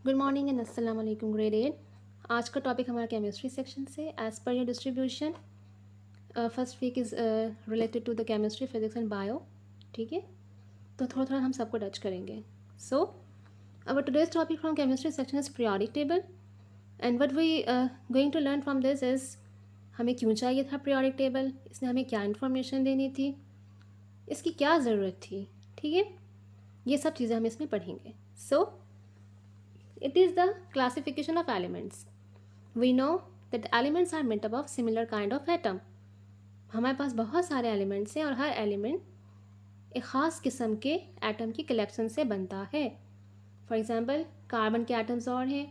Good morning and अस्सलाम वालेकुम grade 8। आज का टॉपिक हमारा केमिस्ट्री सेक्शन से as per your distribution first week is related to the chemistry physics and bio. ठीक है, तो थोड़ा थोड़ा हम सबको टच करेंगे। So our today's topic from chemistry section is periodic table and what we going to learn from this is हमें क्यों चाहिए था पीरियोडिक टेबल, इसने हमें क्या इन्फॉर्मेशन देनी थी, इसकी क्या ज़रूरत थी। ठीक है, ये सब चीज़ें हम इसमें पढ़ेंगे। सो it is the classification of elements. We know that elements are made up of similar kind of atom. हमारे पास बहुत सारे एलिमेंट्स हैं और हर एलिमेंट एक ख़ास किस्म के एटम की कलेक्शन से बनता है। फॉर एग्ज़ाम्पल कार्बन के एटम्स और हैं,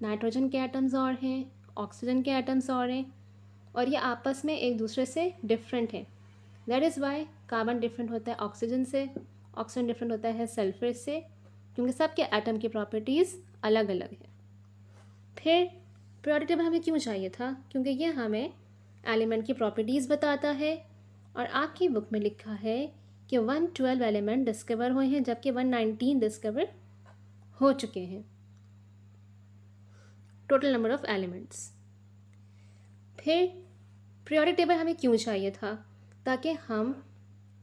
नाइट्रोजन के एटम्स और हैं, ऑक्सीजन के एटम्स और हैं, और ये आपस में एक दूसरे से डिफरेंट हैं। That is why carbon different होता है ऑक्सीजन से, ऑक्सीजन डिफरेंट होता है सल्फर से, क्योंकि सबके एटम की प्रॉपर्टीज़ अलग अलग हैं। फिर पीरियोडिक टेबल हमें क्यों चाहिए था? क्योंकि ये हमें एलिमेंट की प्रॉपर्टीज़ बताता है, और आपकी बुक में लिखा है कि 112 एलिमेंट डिस्कवर हुए हैं, जबकि 119 डिस्कवर हो चुके हैं, टोटल नंबर ऑफ एलिमेंट्स। फिर पीरियोडिक टेबल हमें क्यों चाहिए था? ताकि हम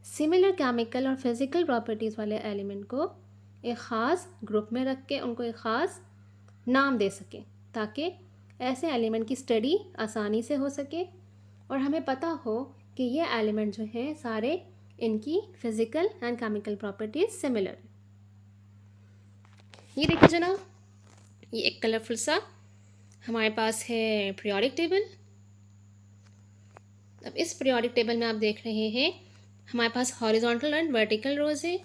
सिमिलर केमिकल और फिज़िकल प्रॉपर्टीज़ वाले एलिमेंट को एक ख़ास ग्रुप में रख के उनको एक ख़ास नाम दे सकें, ताकि ऐसे एलिमेंट की स्टडी आसानी से हो सके और हमें पता हो कि ये एलिमेंट जो हैं सारे इनकी physical and chemical properties similar है। ये देखिए जनाब, ये एक कलरफुल सा हमारे पास है पीरियोडिक टेबल। अब इस पीरियोडिक टेबल में आप देख रहे हैं हमारे पास हॉरिजॉन्टल एंड वर्टिकल रोज़ है।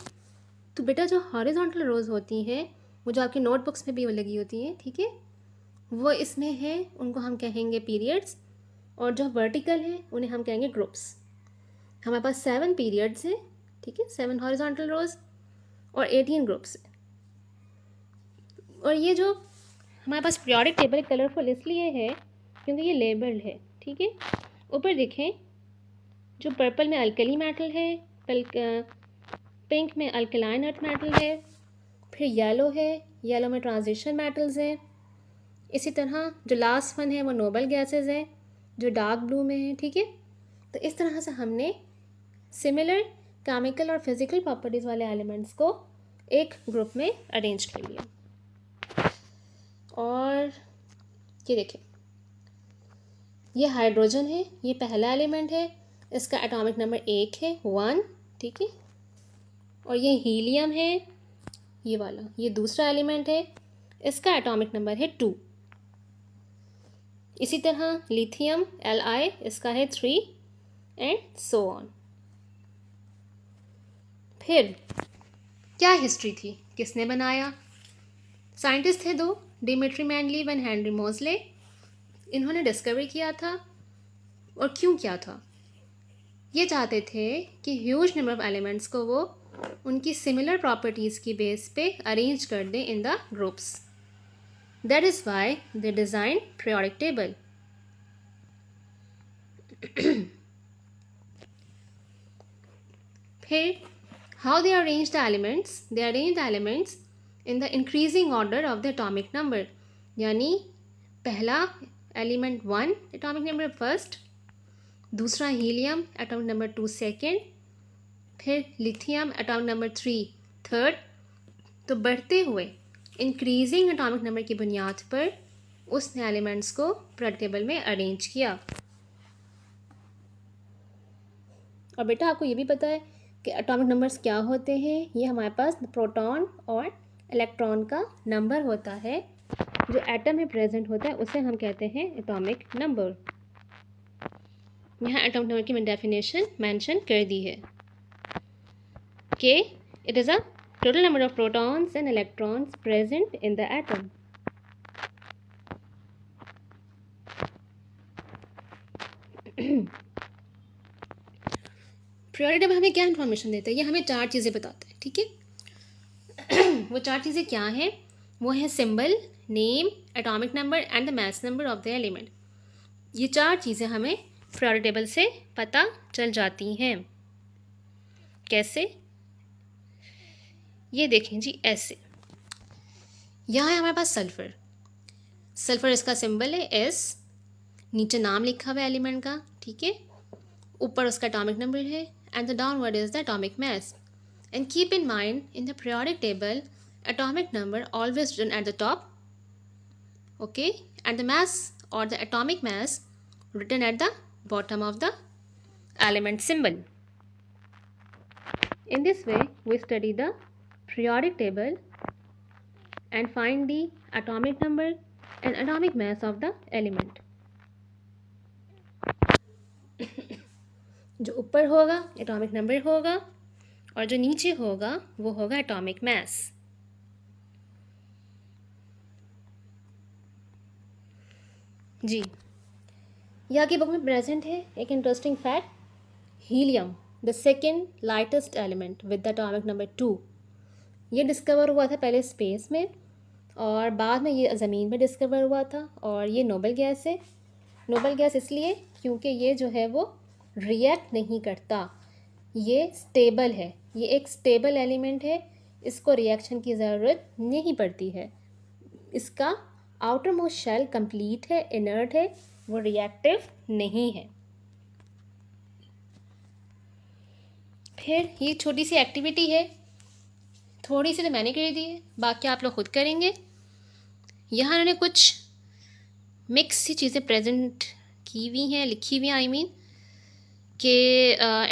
तो बेटा जो हॉरिजॉन्टल रोज़ होती हैं वो जो आपकी नोटबुक्स में भी लगी होती हैं, ठीक है, वो इसमें है, उनको हम कहेंगे पीरियड्स, और जो वर्टिकल हैं उन्हें हम कहेंगे ग्रुप्स। हमारे पास 7 पीरियड्स हैं, ठीक है, 7 हॉरिजॉन्टल रोज़ और 18 ग्रुप्स हैं। और ये जो हमारे पास पीरियोडिक टेबल कलरफुल इसलिए है क्योंकि ये लेबल्ड है, ठीक है। ऊपर देखें, जो पर्पल में अल्कली मेटल है, पिंक में अल्कलाइन अर्थ मेटल है, फिर येलो है, येलो में ट्रांजिशन मेटल्स हैं। इसी तरह जो लास्ट वन है वो नोबल गैसेस हैं, जो डार्क ब्लू में है, ठीक है। तो इस तरह से हमने सिमिलर केमिकल और फिज़िकल प्रॉपर्टीज़ वाले एलिमेंट्स को एक ग्रुप में अरेंज कर लिया। और ये देखें, ये हाइड्रोजन है, ये पहला एलिमेंट है, इसका एटॉमिक नंबर 1 है, 1, ठीक है। और ये हीलियम है, ये वाला, ये दूसरा एलिमेंट है, इसका एटॉमिक नंबर है 2। इसी तरह लिथियम Li, इसका है 3 एंड सो ऑन। फिर क्या हिस्ट्री थी, किसने बनाया? साइंटिस्ट थे दो, डिमिट्री मेंडलीव एंड हेनरी मोज़ले। इन्होंने डिस्कवर किया था, और क्यों किया था? ये चाहते थे कि ह्यूज नंबर ऑफ एलिमेंट्स को वो उनकी सिमिलर प्रॉपर्टीज़ की बेस पे अरेंज कर दें in the groups. That is why they design periodic table. फिर how they arrange the elements? They arrange the elements in the increasing order of the atomic number. यानी पहला element 1 atomic number first, दूसरा helium atomic number 2 second, फिर lithium atomic number 3 third. तो बढ़ते हुए increasing atomic number की बुनियाद पर उसने एलिमेंट्स को पीरियोडिक टेबल में अरेंज किया। और बेटा आपको ये भी पता है कि एटॉमिक नंबर्स क्या होते हैं? ये हमारे पास प्रोटॉन और इलेक्ट्रॉन का नंबर होता है, जो एटम में प्रेजेंट होता है उसे हम कहते हैं एटॉमिक नंबर। यहाँ एटॉमिक नंबर की मैंने डेफिनेशन मेंशन कर दी है कि it is a total number of protons and electrons present in the atom. Periodic table हमें क्या इन्फॉर्मेशन देता है? ये हमें 4 चीज़ें बताता है, ठीक है। वो 4 चीज़ें क्या हैं? वो है symbol, name, atomic number and the mass number of the element. ये 4 चीज़ें हमें पीरियोडिक टेबल से पता चल जाती हैं। कैसे? ये देखें जी, ऐसे यहाँ है हमारे पास सल्फ़र। सल्फ़र इसका सिंबल है एस, नीचे नाम लिखा हुआ है एलिमेंट का, ठीक है, ऊपर उसका एटॉमिक नंबर है, and the downward is the atomic mass. And keep in mind in the periodic table atomic number always written at the top, okay, and the mass or the atomic mass written at the bottom of the element symbol. In this way we study the periodic table and find the atomic number and atomic mass of the element. जो ऊपर होगा atomic number होगा और जो नीचे होगा वो होगा एटॉमिक मास। जी, यहाँ की बुक में प्रेजेंट है एक interesting fact, helium the second lightest element with the atomic number 2, ये डिस्कवर हुआ था पहले स्पेस में और बाद में ये ज़मीन पर डिस्कवर हुआ था। और ये नोबल गैस है। नोबल गैस इसलिए क्योंकि ये जो है वो रिएक्ट नहीं करता, ये स्टेबल है, ये एक स्टेबल एलिमेंट है, इसको रिएक्शन की ज़रूरत नहीं पड़ती है। इसका आउटर मोस्ट शेल कंप्लीट है, इनर्ट है, वो रिएक्टिव नहीं है। फिर ये छोटी सी एक्टिविटी है, थोड़ी सी तो मैंने कर दी है, बाकी आप लोग खुद करेंगे। यहाँ उन्होंने कुछ मिक्स सी चीज़ें प्रेजेंट की हुई हैं, लिखी हुई हैं, आई मीन कि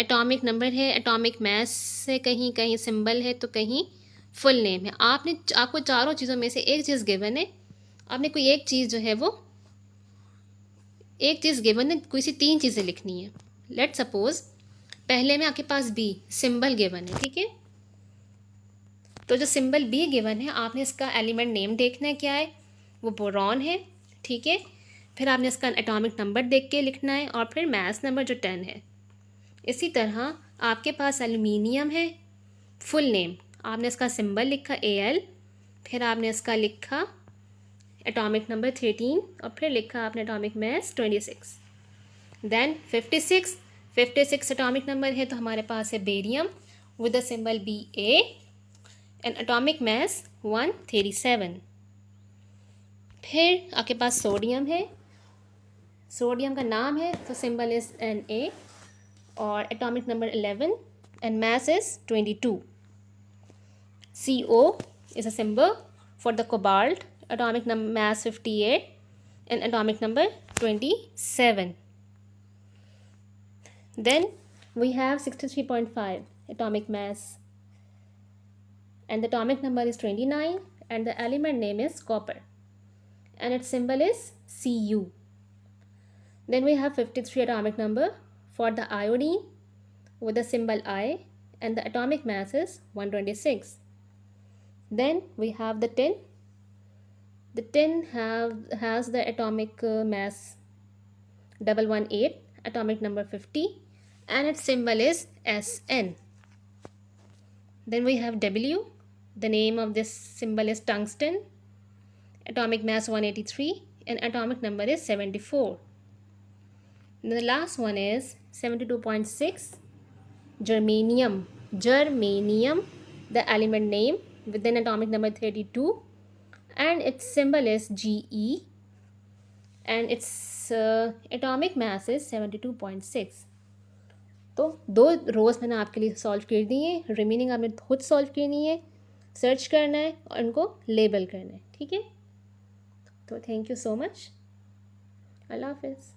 एटॉमिक नंबर है, एटॉमिक मास से कहीं कहीं सिंबल है तो कहीं फुल नेम है। आपको चारों चीज़ों में से एक चीज़ गिवन है, आपने कोई एक चीज़ जो है वो एक चीज़ गिवन है, कोई सी तीन चीज़ें लिखनी है। लेट सपोज पहले में आपके पास बी सिंबल गिवन है, ठीक है, तो जो सिंबल बी गिवन है आपने इसका एलिमेंट नेम देखना है, क्या है वो बोरॉन है, ठीक है, फिर आपने इसका एटॉमिक नंबर देख के लिखना है और फिर मास नंबर जो 10 है। इसी तरह आपके पास एल्यूमिनियम है, फुल नेम आपने इसका सिंबल लिखा AL, फिर आपने इसका लिखा एटॉमिक नंबर 13 और फिर लिखा आपने atomic mass 26। Then 56 atomic number है तो हमारे पास है barium with the symbol BA and atomic mass 137। फिर आपके पास सोडियम है, सोडियम का नाम है तो सिंबल इज Na और atomic number 11 and mass is 22। CO is a symbol for the cobalt, atomic mass 58 and atomic number 27. Then we have 63.5 atomic mass and the atomic number is 29 and the element name is copper and its symbol is Cu. Then we have 53 atomic number for the iodine with the symbol I and the atomic mass is 126. Then we have the tin. The tin has the atomic mass 118, atomic number 50 and its symbol is Sn. Then we have W. The name of this symbol is tungsten, atomic mass 183 and atomic number is 74. Then the last one is 72.6 germanium. Germanium, the element name with an atomic number 32 and its symbol is Ge and its atomic mass is 72.6. तो 2 रोज़ मैंने आपके लिए solve कर दी है, remaining आपने खुद solve करनी है, सर्च करना है और उनको लेबल करना है, ठीक है। तो थैंक यू सो मच, अल्लाह हाफिज़।